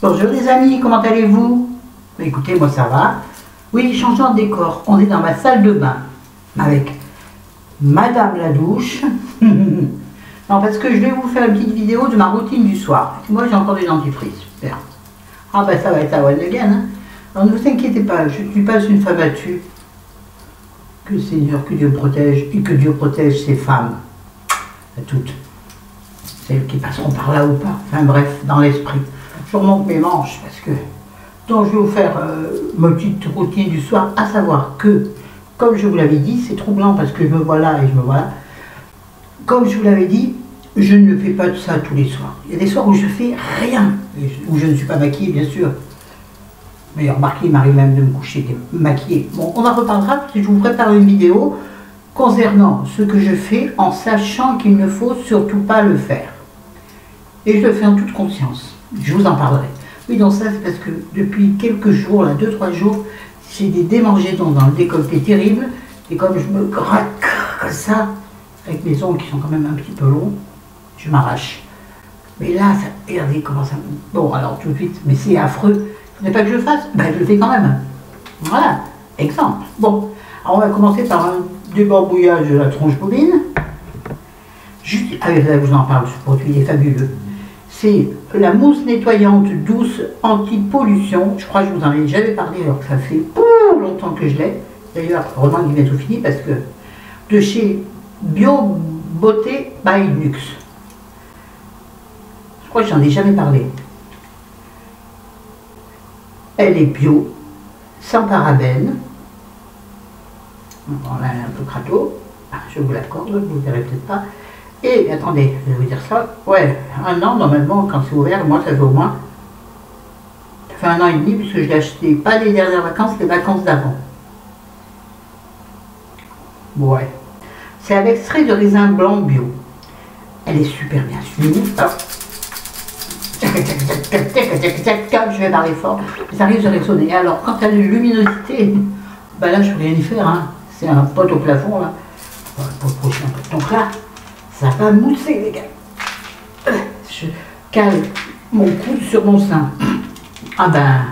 Bonjour les amis, comment allez-vous? Écoutez, moi ça va. Oui, changeant de décor, on est dans ma salle de bain avec Madame la douche. Non, parce que je vais vous faire une petite vidéo de ma routine du soir. Moi j'ai encore des dentifrices, super. Ah ben ça va être à one again. Hein. Alors ne vous inquiétez pas, je ne suis pas une femme battue. Que le Seigneur, que Dieu protège et que Dieu protège ces femmes. À toutes. Celles qui passeront par là ou pas. Enfin bref, dans l'esprit. Je remonte mes manches parce que... Donc je vais vous faire ma petite routine du soir, à savoir que, comme je vous l'avais dit, c'est troublant parce que je me vois là et je me vois là. Comme je vous l'avais dit, je ne fais pas de ça tous les soirs. Il y a des soirs où je fais rien, où je ne suis pas maquillée bien sûr. Mais remarquez, il m'arrive même de me coucher maquillée. Bon, on en reparlera parce que je vous prépare une vidéo concernant ce que je fais en sachant qu'il ne faut surtout pas le faire. Et je le fais en toute conscience. Je vous en parlerai. Oui, donc ça, c'est parce que depuis quelques jours, là, 2-3 jours, j'ai des démangeaisons dans le décolleté terrible. Et comme je me gratte comme ça, avec mes ongles qui sont quand même un petit peu longs, je m'arrache. Mais là, ça, regardez comment ça... Bon, alors tout de suite, mais c'est affreux. Il ne faut pas que je le fasse, ben je le fais quand même. Voilà, exemple. Bon, alors on va commencer par un débarbouillage de la tronche bobine. Juste, ah, là, je vous en parle, ce produit est fabuleux. C'est la mousse nettoyante douce anti-pollution. Je crois que je vous en ai jamais parlé alors que ça fait longtemps que je l'ai. D'ailleurs, heureusement qu'il est tout fini parce que de chez Bio Beauté by Luxe. Je crois que j'en ai jamais parlé. Elle est bio, sans parabènes. On a un peu crato. Je vous l'accorde, vous ne verrez peut-être pas. Et attendez, je vais vous dire ça. Ouais, un an normalement, quand c'est ouvert, moi ça fait au moins. Ça fait 1 an et demi, puisque je l'ai acheté pas les dernières vacances, les vacances d'avant. Ouais. C'est à l'extrait de raisin blanc bio. Elle est super bien smooth. Je vais parler fort, mais ça risque de résonner. Alors, quand elle a une luminosité, ben là je peux rien y faire. Hein. C'est un pot au plafond là. Voilà, pour le prochain. Donc là, ça va mousser les gars. Je cale mon coude sur mon sein. Ah ben,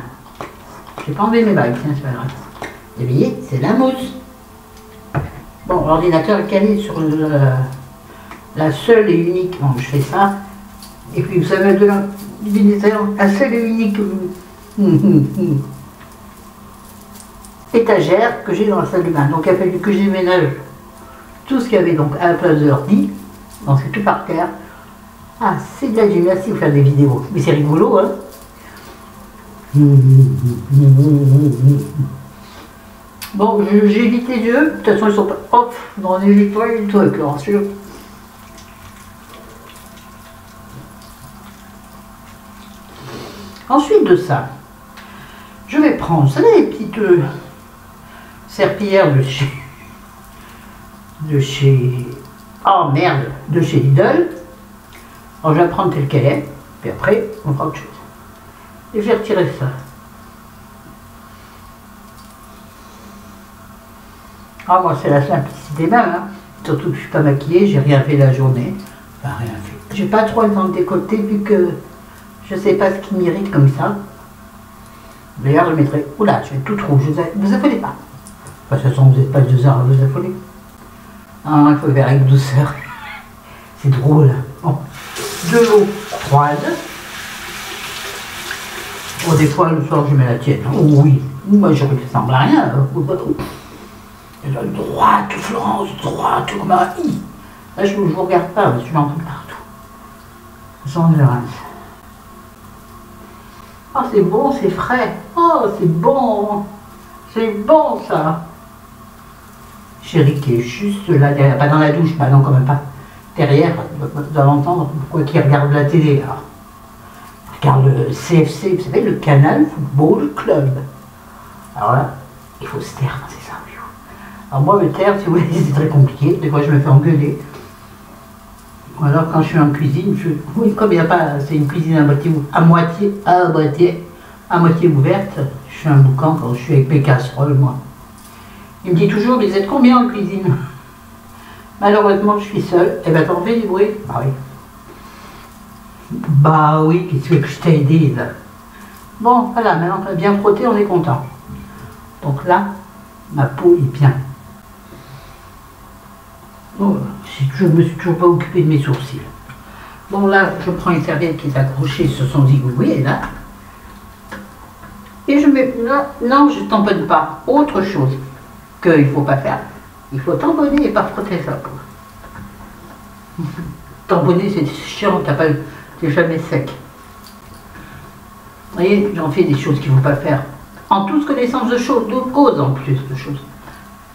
j'ai pas enlevé mes bagues, tiens, c'est pas grave. Vous voyez, c'est la mousse. Bon, l'ordinateur est calé sur la seule et unique. Bon, je fais ça. Et puis vous savez, de la seule et unique étagère que j'ai dans la salle de bain. Donc il a fallu que je déménage tout ce qu'il y avait donc à la place de l'ordi. Donc c'est tout par terre. Ah, c'est de la gymnastique pour faire des vidéos. Mais c'est rigolo, hein. Bon, j'évite les yeux. De toute façon, ils sont pas off dans les étoiles et tout avec leur sûr. Ensuite de ça, je vais prendre, vous savez, les petites serpillères de chez... Oh merde, de chez Lidl. Alors je vais la prendre telle qu'elle est, puis après on fera autre chose. Et je vais retirer ça. Ah moi c'est la simplicité même, hein. Surtout que je ne suis pas maquillée, j'ai rien fait la journée. Enfin rien fait. J'ai pas trop le temps de décolleter vu que je sais pas ce qui m'irrite comme ça. D'ailleurs je mettrai... Oula, je vais tout trouver, vous affolez pas. De toute façon vous n'êtes pas 2 heures à vous affoler. Ah, il faut le faire avec douceur. C'est drôle. Bon. De l'eau froide. Bon, des fois, le soir, je mets la tienne. Oh oui. Moi, je ne ressemble à rien. Droite, Florence, droite, comme un i. Là, je ne vous regarde pas, parce que je m'entends partout. Sans violence. Oh, c'est bon, c'est frais. Oh, c'est bon. C'est bon, ça. Chérie qui est juste là derrière, pas dans la douche, bah non quand même pas, derrière, vous allez entendre pourquoi qui regarde la télé là. Regarde le CFC, vous savez, le Canal Football Club. Alors là, il faut se taire dans ces interviews. Alors moi me taire, si vous voulez, c'est très compliqué, des fois je me fais engueuler. Ou alors quand je suis en cuisine, oui, comme il n'y a pas, c'est une cuisine à moitié ouverte, je suis un boucan quand je suis avec mes casseroles, moi. Il me dit toujours, mais vous êtes combien en cuisine? Malheureusement, je suis seule. Eh bien, t'en fais du bruit? Bah oui. Bah oui, qu'est-ce que je t'ai aidé là? Bon, voilà, maintenant qu'on a bien frotté, on est content. Donc là, ma peau est bien. Bon, je me suis toujours pas occupée de mes sourcils. Bon, là, je prends une serviette qui est accrochée sur son zigouille, et là. Et je mets... Non, je tamponne pas. Autre chose qu'il ne faut pas faire. Il faut tamponner et pas frotter sa peau. Tamponner, c'est chiant, t'es jamais sec. Vous voyez, j'en fais des choses qu'il ne faut pas faire. En toute connaissance de cause, en plus de choses.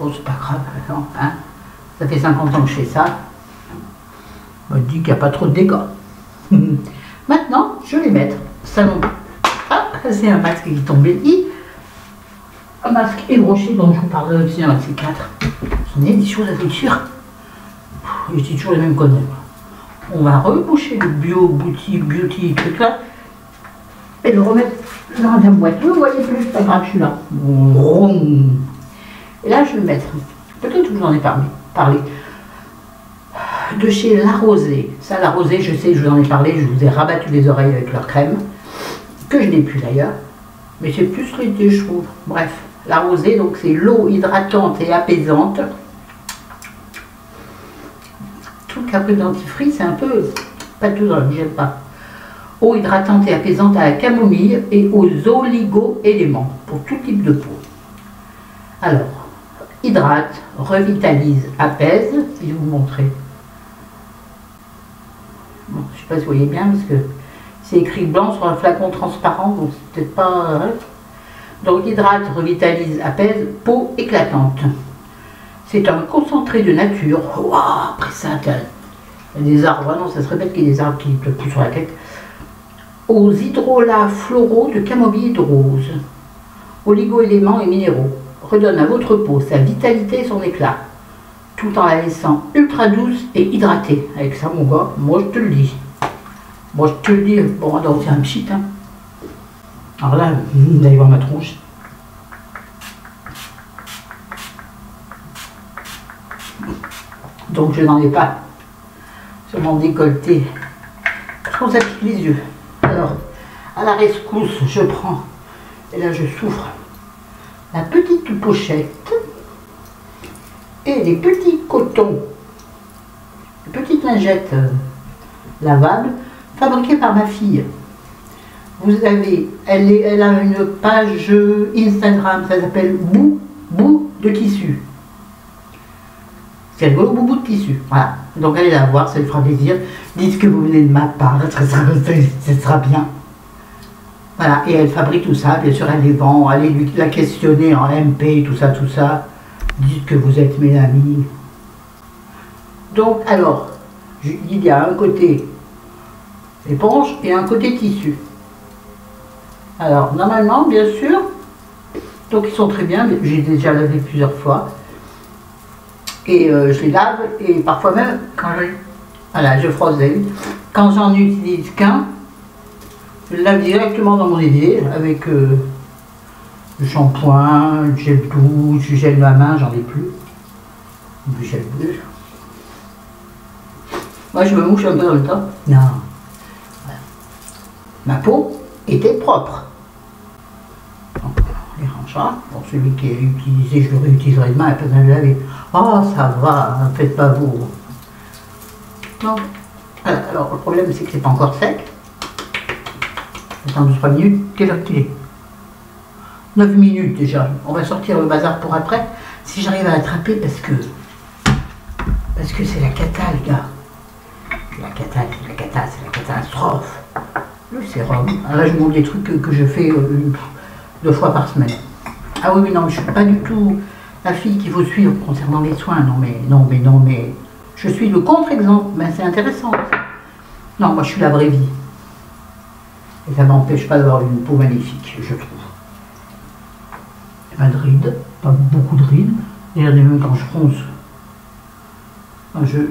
Bon, c'est pas grave, non, hein. Ça fait 50 ans que je fais ça. On me dit qu'il n'y a pas trop de dégâts. Maintenant, je vais mettre salon. Ah, c'est un masque qui est tombé. Un masque ébranché dont je vous parlerai aussi dans la C4. J'en ai des choses à vous dire. Je dis toujours les mêmes conneries. On va reboucher le beauty truc là. Et le remettre dans la boîte. Vous voyez plus, c'est pas grave, je suis là. Et là, je vais le mettre. Peut-être que je vous en ai parlé. De chez La Rosée. Ça, La Rosée, je sais, je vous en ai parlé, je vous ai rabattu les oreilles avec leur crème, que je n'ai plus d'ailleurs, mais c'est plus l'été, je trouve. Bref, La Rosée, donc c'est l'eau hydratante et apaisante. Tout le capri dentifrice, c'est un peu pas tout dans le j'aime pas. Eau hydratante et apaisante à la camomille et aux oligo-éléments pour tout type de peau. Alors, hydrate, revitalise, apaise, si je vous montrer. Bon, je ne sais pas si vous voyez bien parce que c'est écrit blanc sur un flacon transparent, donc c'est peut-être pas... Donc hydrate, revitalise, apaise, peau éclatante. C'est un concentré de nature. Wow, après ça, il y a des arbres, non, ça serait bête qu'il y ait des arbres qui te poussent sur la tête. Aux hydrolats floraux de camomille et de rose. Oligo-éléments et minéraux. Redonne à votre peau sa vitalité et son éclat, tout en la laissant ultra douce et hydratée. Avec ça, mon gars, moi je te le dis. Moi je te le dis. Bon, alors c'est un pchit, hein. Alors là, vous allez voir ma tronche. Donc je n'en ai pas sur mon décolleté. Parce qu'on s'applique les yeux. Alors, à la rescousse, je prends, et là je souffre, la petite pochette et les petits cotons, les petites lingettes lavables fabriquées par ma fille. Vous avez, elle a une page Instagram, ça s'appelle Bout de tissu. C'est rigolo, bout de tissu. Voilà. Donc allez la voir, ça lui fera plaisir. Dites que vous venez de ma part, ça sera bien. Voilà, et elle fabrique tout ça, bien sûr elle les vend, allez la questionner en MP, tout ça, tout ça. Dites que vous êtes mes amis. Donc alors, il y a un côté éponge et un côté tissu. Alors normalement, bien sûr, donc ils sont très bien, j'ai déjà lavé plusieurs fois. Et je les lave, et parfois même, je froisse, quand j'en utilise qu'un, je le lave directement dans mon évier avec le shampoing, le gel douche, le gel de ma main, j'en ai plus. Le gel bleu. Moi je me mouche un peu dans le temps. Non. Voilà. Ma peau était propre. Donc, on les rangera. Pour celui qui est utilisé, je le réutiliserai demain, après de le laver. Oh, ça va, ne faites pas vous. Non. Alors, le problème, c'est que c'est pas encore sec. Attends 2-3 minutes. Quelle heure qu'il est? 9 minutes déjà. On va sortir le bazar pour après. Si j'arrive à l'attraper, parce que c'est la cata, les gars. La cata, c'est la catastrophe. Le sérum. Alors là, je vous montre des trucs que je fais 2 fois par semaine. Ah oui, non, je ne suis pas du tout la fille qu'il faut suivre concernant les soins. Non, mais. Je suis le contre-exemple. Mais c'est intéressant. Non, moi, je suis la vraie vie. Et ça ne m'empêche pas d'avoir une peau magnifique, je trouve. Pas de rides, pas beaucoup de rides. D'ailleurs, même quand je fronce, il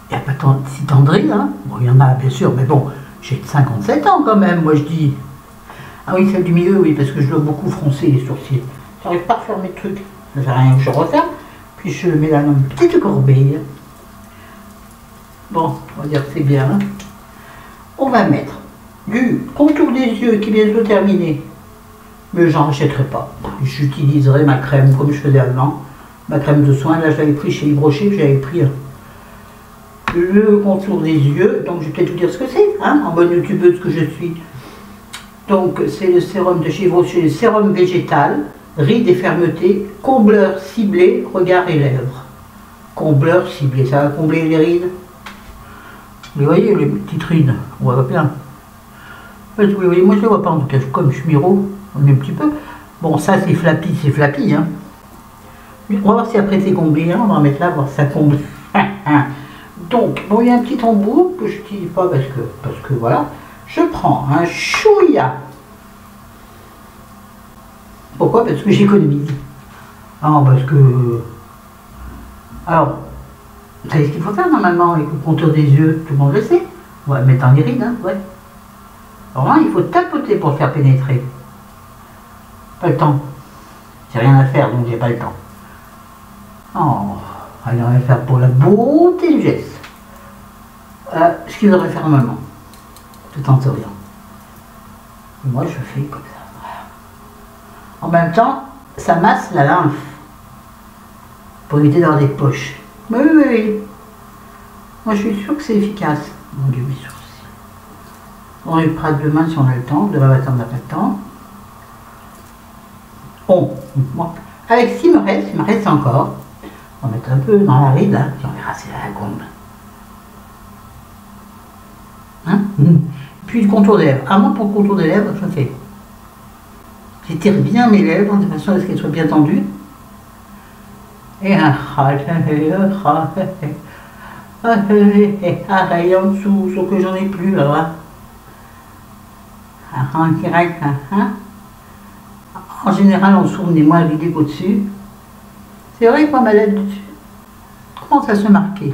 n'y a pas si tant de rides, hein. Bon, il y en a, bien sûr, mais bon, j'ai 57 ans quand même, moi je dis. Ah oui, celle du milieu, oui, parce que je dois beaucoup froncer les sourcils. J'arrive pas à refermer le truc. Ça fait rien que je referme, puis je le mets là dans une petite corbeille. Bon, on va dire que c'est bien. Hein. On va mettre du contour des yeux qui est bientôt terminé. Mais j'en rachèterai pas. J'utiliserai ma crème comme je faisais avant. Ma crème de soin, là je l'avais pris chez Yves Rocher, j'avais pris le contour des yeux. Donc je vais peut-être vous dire ce que c'est, hein, en bonne youtubeuse que je suis. Donc c'est le sérum de chez Yves Rocher, le sérum végétal, rides et fermeté, combleur ciblé, regard et lèvres. Combleur ciblé, ça va combler les rides. Vous voyez les petites rides, on voit bien. Vous voyez, moi je ne les vois pas en tout cas, comme je suis miro, on est un petit peu. Bon, ça c'est flappy, hein. On va voir si après c'est comblé, hein. On va mettre là, voir si ça comble. Donc, bon, il y a un petit embout que je n'utilise pas parce que voilà. Je prends un chouïa. Pourquoi? Parce que j'économise. Ah, parce que... Alors, vous savez ce qu'il faut faire normalement avec le contour des yeux, tout le monde le sait. On va le mettre en les rides, hein, ouais. Alors là, il faut tapoter pour le faire pénétrer. Pas le temps. J'ai rien à faire, donc j'ai pas le temps. Oh, allez, on va le faire pour la beauté du geste. Ce qu'il devrait faire normalement, tout en souriant. Et moi, je fais comme ça. Voilà. En même temps, ça masse la lymphe pour éviter d'avoir des poches. Oui, oui, oui. Moi, je suis sûre que c'est efficace. Mon Dieu, mes sourcils. On les fera demain si on a le temps. Demain matin, on n'a pas le temps. Bon, moi, avec ce qu'il me reste encore. On va mettre un peu dans la ride, hein, puis on verra si elle comble. Hein? Puis le contour des lèvres. Ah, moi, pour le contour des lèvres, je fais. J'étire bien mes lèvres de façon à ce qu'elles soient bien tendues. Et un arrêt en dessous, sauf que j'en ai plus là. En général, on s'ouvre des moins vidés qu'au-dessus. C'est vrai que moi, ma lèvre dessus commence à se marquer.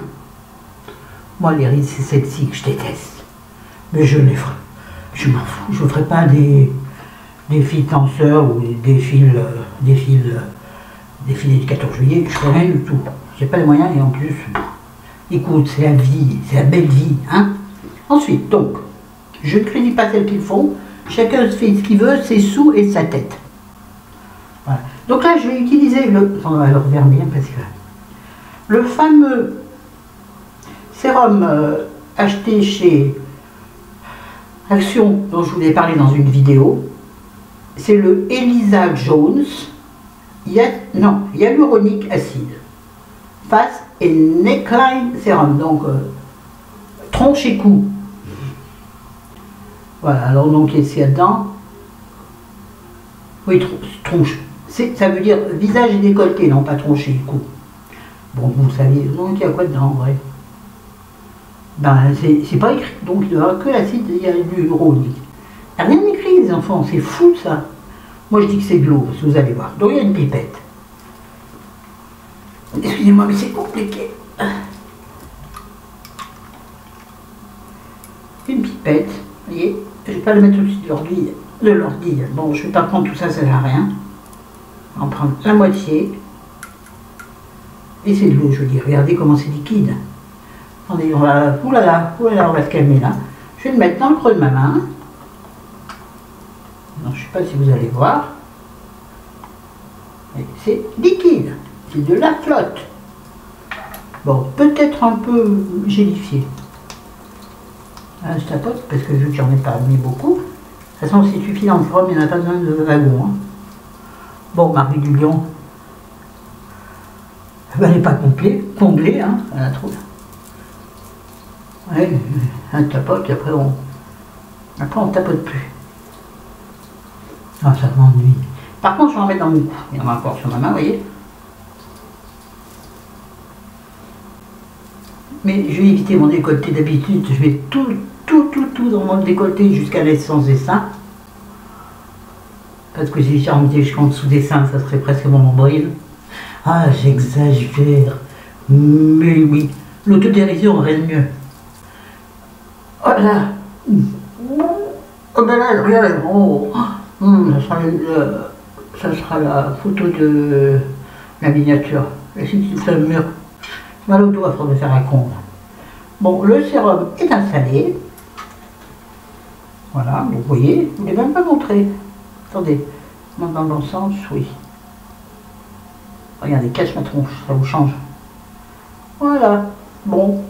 Moi, les rides, c'est celle-ci que je déteste. Mais je les ferai. Je m'en fous. Je ne ferai pas des fils tenseurs ou des fils du 14 juillet. Je ne ferai rien du tout. J'ai pas les moyens et en plus, écoute, c'est la vie, c'est la belle vie. Hein. Ensuite, donc, je ne crédite pas celles qu'ils font. Chacun fait ce qu'il veut, ses sous et sa tête. Voilà. Donc là, je vais utiliser on va le refaire bien parce que le fameux sérum acheté chez Action, dont je vous ai parlé dans une vidéo, c'est le Elisa Jones hyaluronique acide face et neckline sérum, donc tronche et cou. Voilà, alors donc qu'est-ce qu'il y a dedans? Oui, tronche. Ça veut dire visage et décolleté, non pas tronche et cou. Bon, vous savez, donc il y a quoi dedans en vrai? Ben, c'est pas écrit, donc il n'y aura que l'acide hyaluronique. Il n'y a rien écrit, les enfants, c'est fou ça. Moi je dis que c'est de l'eau, vous allez voir. Donc il y a une pipette. Excusez-moi, mais c'est compliqué. Une pipette, vous voyez, je ne vais pas le mettre au-dessus de l'ordi. Bon, je ne vais pas prendre tout ça, ça ne sert à rien. On va en prendre la moitié. Et c'est de l'eau, je veux dire. Regardez comment c'est liquide. Attendez, on va... Oulala, on va se calmer là. Je vais le mettre dans le creux de ma main. Non, je ne sais pas si vous allez voir. C'est liquide. C'est de la flotte. Bon, peut-être un peu gélifié. Je tapote parce que vu que j'en ai pas mis beaucoup. De toute façon, c'est suffisant de sérum, il n'y en a pas besoin de wagon. Hein. Bon, Marie du Lion, elle n'est pas comblée, hein, elle la trouve. Ouais, un tapote, et après on tapote plus. Ah, ça m'ennuie. Par contre, je vais en mettre dans mon cou. Il y en a encore sur ma main, vous voyez. Mais je vais éviter mon décolleté d'habitude. Je vais tout dans mon décolleté jusqu'à l'essence des seins. Parce que si j'en mettais jusqu'en dessous des seins, ça serait presque mon nombril. Ah, j'exagère. Mais oui, l'autodérision, rien de mieux. Oh là. Oh ben là, regarde. Oh. Ça sera la photo de la miniature. La suite sur le mur. Mal au doigt, il faudrait faire un con. Bon, le sérum est installé. Voilà, vous voyez, je ne l'ai même pas montré. Attendez, dans le bon sens, oui. Regardez, cache ma tronche, ça vous change. Voilà, bon.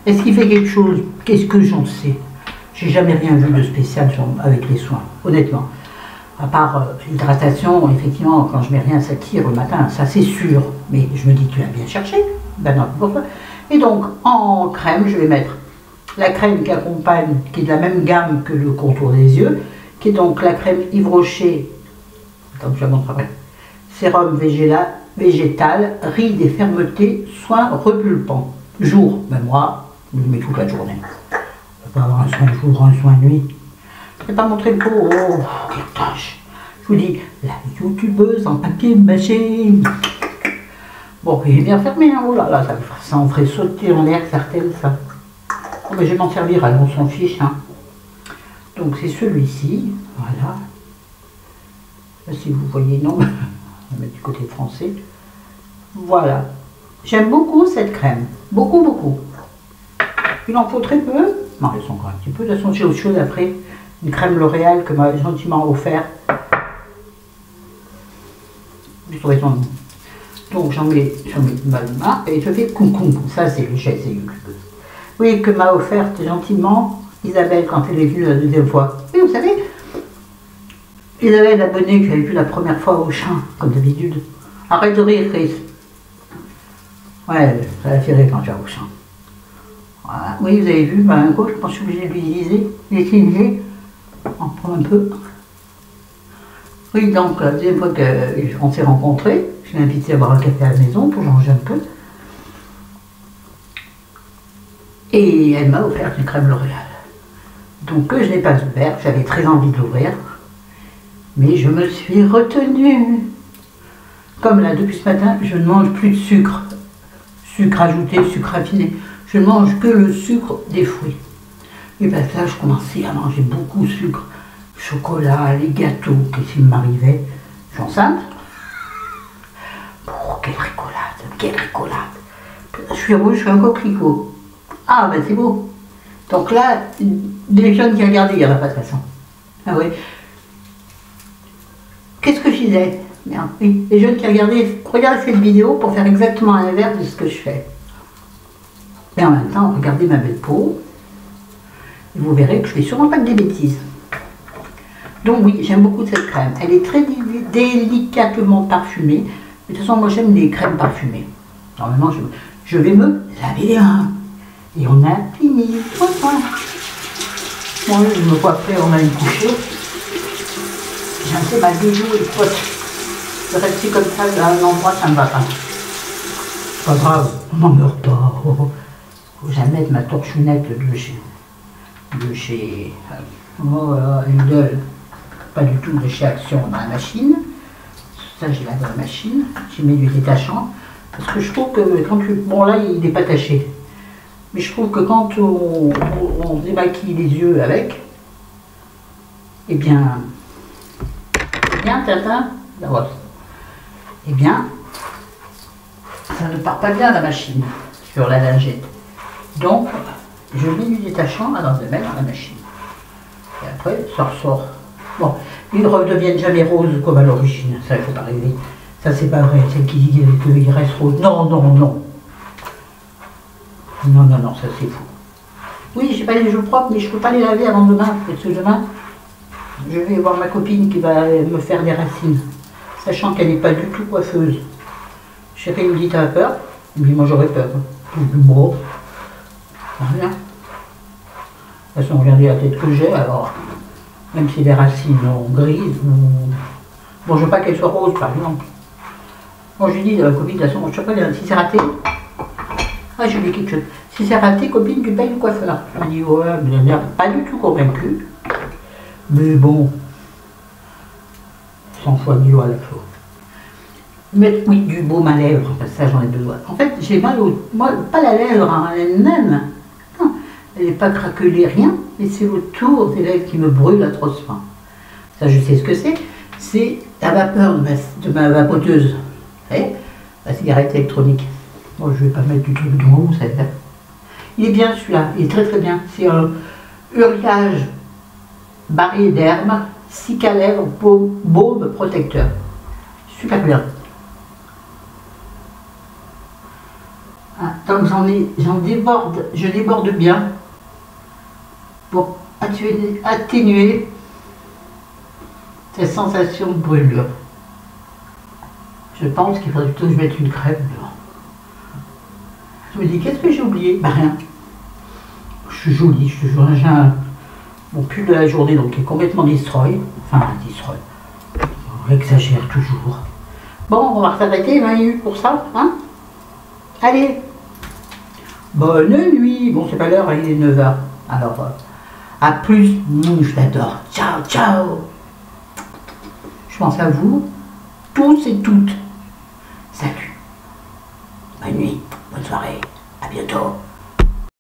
Est-ce qu'il fait quelque chose? Qu'est-ce que j'en sais? J'ai jamais rien vu de spécial avec les soins, honnêtement. À part l'hydratation, effectivement, quand je mets rien, ça tire le matin, ça c'est sûr. Mais je me dis, tu as bien cherché. Ben non, pourquoi? Et donc, en crème, je vais mettre la crème qui accompagne, qui est de la même gamme que le contour des yeux, qui est donc la crème Yves Rocher. Attends, je la montre après. Sérum végétal, ride et fermeté, soin repulpant. Jour, ben moi, je le mets toute la journée. Je ne peux pas avoir un soin de jour, un soin de nuit. Je ne vais pas montrer le pot. Oh, quelle tâche. Je vous dis, la youtubeuse en papier mâché. Bon, il est bien fermé, hein. Oh là là, ça en ferait sauter en l'air certaines, ça. Oh, mais je vais m'en servir, alors on s'en fiche, hein. Donc c'est celui-ci, voilà. Là, si vous voyez, non, on va mettre du côté français. Voilà. J'aime beaucoup cette crème. Beaucoup, beaucoup. Il en faut très peu. Non, elles sont encore un petit peu. De toute façon, j'ai autre chose après. Une crème L'Oréal que m'a gentiment offert. Je trouvais son nom. Donc j'en mets ma main et je fais coucou. Ça, c'est le gel, c'est YouTube. Oui, que m'a offerte gentiment Isabelle quand elle est venue la deuxième fois. Oui, vous savez, Isabelle, l'abonnée que j'avais vue la première fois au champ, comme d'habitude. Arrête de rire, Chris. Ouais, ça l'a fait rire quand j'ai au champ. Voilà. Oui, vous avez vu, un coup, je pense que je suis obligée de l'utiliser. On prend un peu. Oui, donc la deuxième fois qu'on s'est rencontrés, je l'ai invité à boire un café à la maison pour changer un peu. Et elle m'a offert une crème L'Oréal. Donc que je n'ai pas ouvert, j'avais très envie de l'ouvrir. Mais je me suis retenue. Comme là, depuis ce matin, je ne mange plus de sucre. Sucre ajouté, sucre raffiné. Je ne mange que le sucre des fruits. Et bien là, je commençais à manger beaucoup de sucre. Chocolat, les gâteaux, qu'est-ce qui m'arrivait? Je suis enceinte. Oh, quelle rigolade, quelle rigolade. Je suis rouge, je suis un coquelicot. Ah, ben c'est beau. Donc là, des jeunes qui regardaient, il n'y en a pas de toute façon. Ah oui. Qu'est-ce que je disais? Merde, oui. Les jeunes qui regardaient, regardez cette vidéo pour faire exactement l'inverse de ce que je fais. Et en même temps, regardez ma belle peau. Et vous verrez que je ne fais sûrement pas que des bêtises. Donc oui, j'aime beaucoup cette crème. Elle est très délicatement parfumée. De toute façon, moi j'aime les crèmes parfumées. Normalement, je vais me laver les mains. Et on a fini. Voilà. Bon, je me vois après, on a une coucher. J'ai un peu mal des joues et de potes. De rester comme ça à un endroit, ça ne me va pas. Pas grave, on n'en meurt pas. Faut jamais mettre ma torchonnette de chez Lidl. Pas du tout de chez Action dans la machine. Ça, j'ai là dans la machine. J'ai mis du détachant. Parce que je trouve que quand tu... Bon, là, il n'est pas taché. Mais je trouve que quand on démaquille les yeux avec, eh bien, Tintin, eh bien, ça ne part pas bien la machine sur la lingette. Donc, je mets du détachant avant de mettre dans la machine. Et après, ça ressort. Bon, ils ne redeviennent jamais roses comme à l'origine. Ça, il ne faut pas rêver. Ça, c'est pas vrai. Celle qui dit qu'il reste rose. Non, non, non. Non, non, non, ça c'est fou. Oui, j'ai pas les joues propres, mais je ne peux pas les laver avant demain. Parce que demain, je vais voir ma copine qui va me faire des racines. Sachant qu'elle n'est pas du tout coiffeuse. Chérie me dit, t'as peur? Il me dit, moi j'aurais peur. Bon, rien. De toute façon, regardez la tête que j'ai, alors, même si les racines sont grises, bon, je veux pas qu'elles soient roses, par exemple. Bon, je lui dis, la copine, de toute façon, je sais pas, si c'est raté, ah, je lui dis quelque chose. Si c'est raté, copine, tu payes le coiffeur. Elle me dit, ouais, mais elle n'est pas du tout convaincue. Mais bon, 100 fois 1000 à la fois. Mettre, oui, du baume à lèvres, parce que ça, j'en ai besoin. En fait, j'ai mal au... Moi, pas la lèvre en elle-même. Non, elle n'est pas craquelée, rien. Mais c'est autour des lèvres qui me brûlent atrocement. Ça, je sais ce que c'est. C'est la vapeur de ma vapoteuse. Vous savez, la cigarette électronique. Bon, je ne vais pas mettre du truc de haut, ça va. Il est bien celui-là, il est très très bien. C'est un hurlage barré d'herbe, 6 lèvres, baume protecteur. Super bien. Ah, donc je déborde bien pour atténuer cette sensation de brûlure. Je pense qu'il faudrait plutôt que je mette une crème dedans. Je me dis, qu'est-ce que j'ai oublié? Bah rien. Je suis jolie, je te jure. J'ai mon pull de la journée donc qui est complètement destroy. Enfin, destroy. On exagère toujours. Bon, on va s'arrêter, Mahu, pour ça, hein? Allez. Bonne nuit. Bon, c'est pas l'heure, il est 9 h. Alors, à plus. Je t'adore. Ciao, ciao. Je pense à vous, tous et toutes. Salut. Bonne nuit. Bonne soirée. À bientôt.